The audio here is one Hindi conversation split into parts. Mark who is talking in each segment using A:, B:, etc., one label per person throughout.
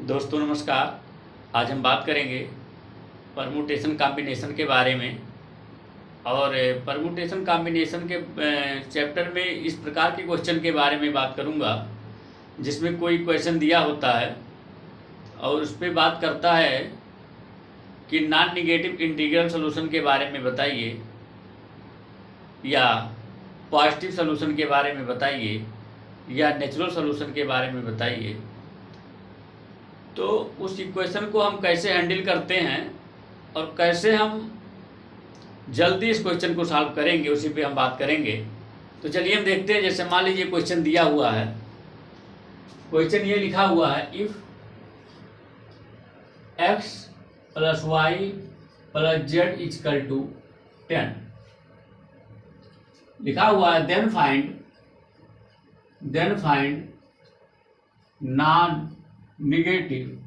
A: दोस्तों नमस्कार। आज हम बात करेंगे परमुटेशन कॉम्बिनेशन के बारे में। और परमुटेशन कॉम्बिनेशन के चैप्टर में इस प्रकार के क्वेश्चन के बारे में बात करूंगा जिसमें कोई क्वेश्चन दिया होता है और उस पर बात करता है कि नॉन निगेटिव इंटीग्रल सॉल्यूशन के बारे में बताइए या पॉजिटिव सॉल्यूशन के बारे में बताइए या नेचुरल सॉल्यूशन के बारे में बताइए। तो उस इक्वेशन को हम कैसे हैंडल करते हैं और कैसे हम जल्दी इस क्वेश्चन को सॉल्व करेंगे उसी पे हम बात करेंगे। तो चलिए हम देखते हैं। जैसे मान लीजिए क्वेश्चन दिया हुआ है, क्वेश्चन ये लिखा हुआ है इफ x + y + z = 10 लिखा हुआ है। देन फाइंड नॉन निगेटिव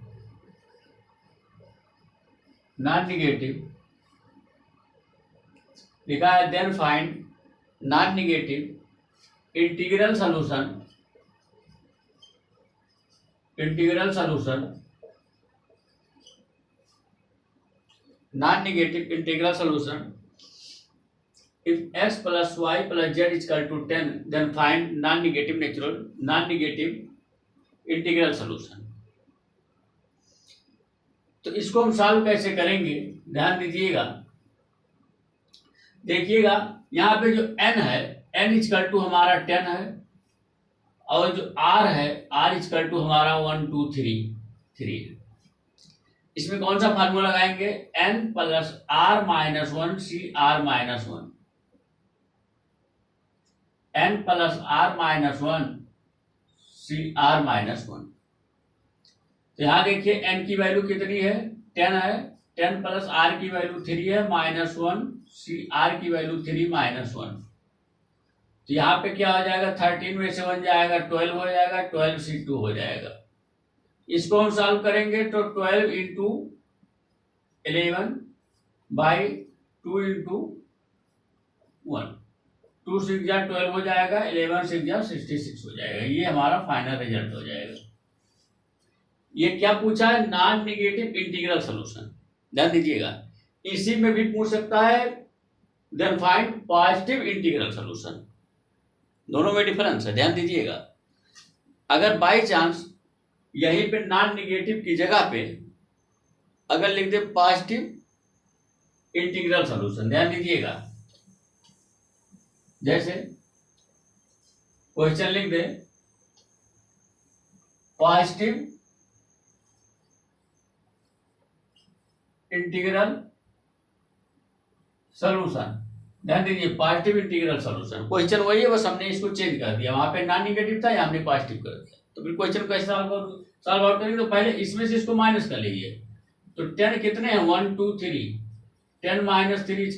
A: लिखा है। Then find non negative integral solution non negative integral solution if x + y + z = 10 then find non negative integral solution. तो इसको हम सॉल्व कैसे करेंगे, ध्यान दीजिएगा। देखिएगा यहाँ पे जो n है, n = हमारा 10 है और जो r है, r = हमारा 1 2 3 है। इसमें कौन सा फार्मूला लगाएंगे? n + r - 1 cr - 1 n + r - 1 cr - 1। तो यहाँ देखिए n की वैल्यू कितनी है? 10 है। 10 + r की वैल्यू 3 है -1 cr की वैल्यू 3 -1। तो यहाँ पे क्या हो जाएगा? 13 में से 1 जाएगा 12 हो जाएगा, 12 c2 हो जाएगा। इसको हम सॉल्व करेंगे तो 12 × 11 बाई 2 × 1, 2 6 जा 12 हो जाएगा, 11 6 जा 66 हो जाएगा। ये हमारा फाइनल रिजल्ट हो जाएगा। ये क्या पूछा है? Non negative integral solution. ध्यान दीजिएगा, इसी में भी पूछ सकता है then find positive integral solution. दोनों में डिफरेंस है, ध्यान दीजिएगा। अगर बाय चांस यहीं पे नॉन निगेटिव की जगह पे अगर लिख दे पॉजिटिव इंटीग्रल सॉल्यूशन, ध्यान दीजिएगा। जैसे क्वेश्चन लिख दे पॉजिटिव इंटीग्रल सॉल्यूशन। ध्यान दीजिए, पॉजिटिव इंटीग्रल सॉल्यूशन। क्वेश्चन वही है, बस हमने इसको चेंज कर दिया। वहां पे नॉन निगेटिव था, यहाँ हमने पॉजिटिव कर दिया। तो फिर क्वेश्चन कैसे सॉल्व आउट करेंगे? तो पहले इसमें से इसको माइनस कर लीजिए। तो 10 कितने हैं? 1 2 3। 10 - 3 =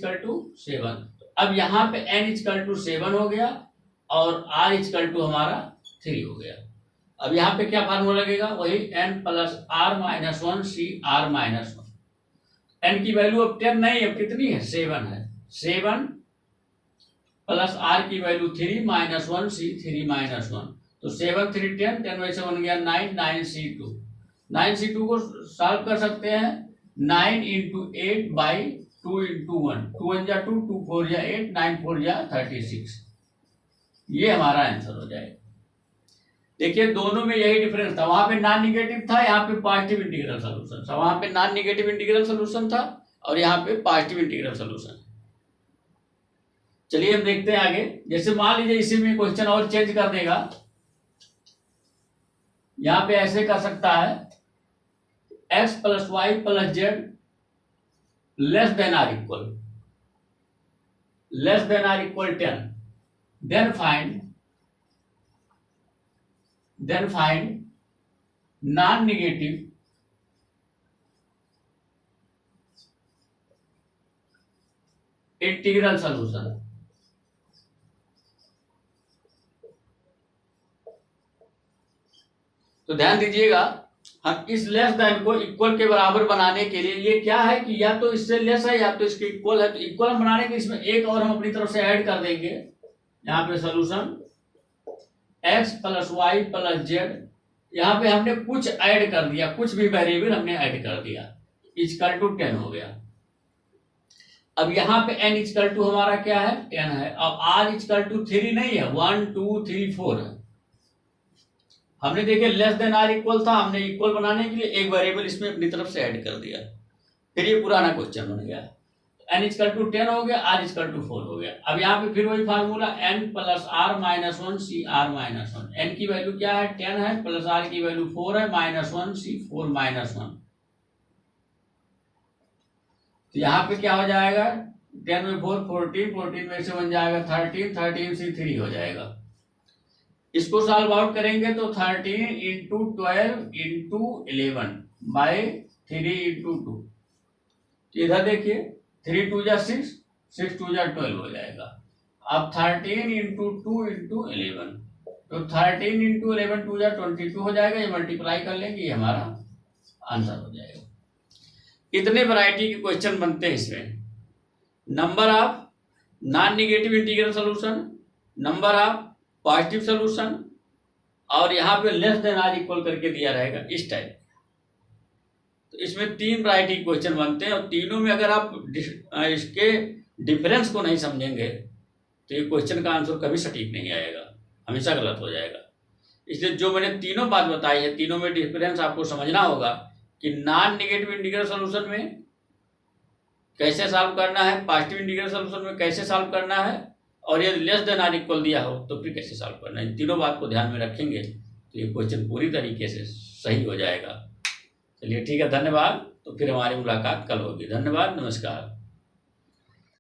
A: 7। अब यहाँ पे n = 7 हो गया और r = हमारा 3 हो गया। अब यहाँ पे क्या फार्मूला लगेगा? वही n + r - 1 cr - 1। n की वैल्यू अब 10 नहीं, अब कितनी है? 7 है। 7 + r की वैल्यू 3 - 1 c 3 - 1। तो 7 3 10, 10 में से 1 गया 9, 9 c2। 9 c2 को सॉल्व कर सकते हैं 9 × 8 बाई 2 × 1। 2 1 जा 2, 2 4 जा 8, 9 4 जा 36। ये हमारा आंसर हो जाएगा। देखिए दोनों में यही डिफरेंस था। वहां पे नॉन निगेटिव था, यहाँ पे पॉजिटिव इंटीग्रल सॉल्यूशन था। वहां पे नॉन निगेटिव इंटीग्रल सॉल्यूशन था और यहाँ पे पॉजिटिव इंटीग्रल सॉल्यूशन। चलिए हम देखते हैं आगे। जैसे मान लीजिए इसी में क्वेश्चन और चेंज कर देगा। यहाँ पे ऐसे कर सकता है x + y + z less than or equal 10 then find non negative integral solution. तो ध्यान दीजिएगा, हम इस लेस देन को इक्वल के बराबर बनाने के लिए, ये क्या है कि या तो इससे लेस है या तो इसके इक्वल है। तो इक्वल हम बनाने के इसमें एक और हम अपनी तरफ से ऐड कर देंगे। यहाँ पे सॉल्यूशन x + y + z यहाँ पे हमने कुछ ऐड कर दिया, कुछ भी वेरिएबल हमने ऐड कर दिया, इक्वल टू 10 हो गया। अब यहाँ पे n इक्वल टू हमारा क्या है 10 है। अब r इक्वल टू 3 नहीं है, 1 2 3 4 है। हमने देखे लेस देन r इक्वल था, हमने इक्वल बनाने के लिए एक वेरिएबल इसमें अपनी तरफ से ऐड कर दिया, फिर ये पुराना क्वेश्चन बन गया। n इक्वल टू 10 हो गया, r इक्वल टू 4 हो गया। अब यहाँ पे फिर वही formula n plus r minus 1 सी r माइनस 1। n की वैल्यू क्या है 10 है, प्लस r की वैल्यू 4 है, माइनस 1 सी 4 माइनस 1। तो यहाँ पे क्या हो जाएगा 10 में 4 14, 14 में से बन जाएगा 13, 13 से 3 हो जाएगा। इसको सॉल्व आउट करेंगे तो 13 इंटू 12 इंटू 11 बाई 3 इंटू 2। इधर देखिए 3 2 जा 6, 6 2 जा 12 हो जाएगा। अब 13 इंटू 2 इंटू 11, तो 13 इंटू 11 2 जा 22 हो जाएगा। ये मल्टीप्लाई कर लेंगे, ये हमारा आंसर हो जाएगा। इतने वैरायटी के क्वेश्चन बनते हैं इसमें। Number of non negative integral solution, number of positive solution, और यहाँ पे लेस देन आर इक्वल करके दिया रहेगा इस टाइप। तो इसमें 3 वैरायटी क्वेश्चन बनते हैं, और तीनों में अगर आप इसके डिफरेंस को नहीं समझेंगे तो ये क्वेश्चन का आंसर कभी सटीक नहीं आएगा, हमेशा गलत हो जाएगा। इसलिए जो मैंने तीनों बात बताई है, तीनों में डिफरेंस आपको समझना होगा कि नॉन नेगेटिव इंटीग्रल सॉल्यूशन में कैसे सॉल्व करना है, पॉजिटिव इंटीग्रल सॉल्यूशन में कैसे सॉल्व करना है, और यदि लेस देन आर इक्वल दिया हो तो फिर कैसे सॉल्व करना है। इन तीनों बात को ध्यान में रखेंगे तो ये क्वेश्चन पूरी तरीके से सही हो जाएगा। चलिए ठीक है, धन्यवाद। तो फिर हमारी मुलाकात कल होगी। धन्यवाद, नमस्कार।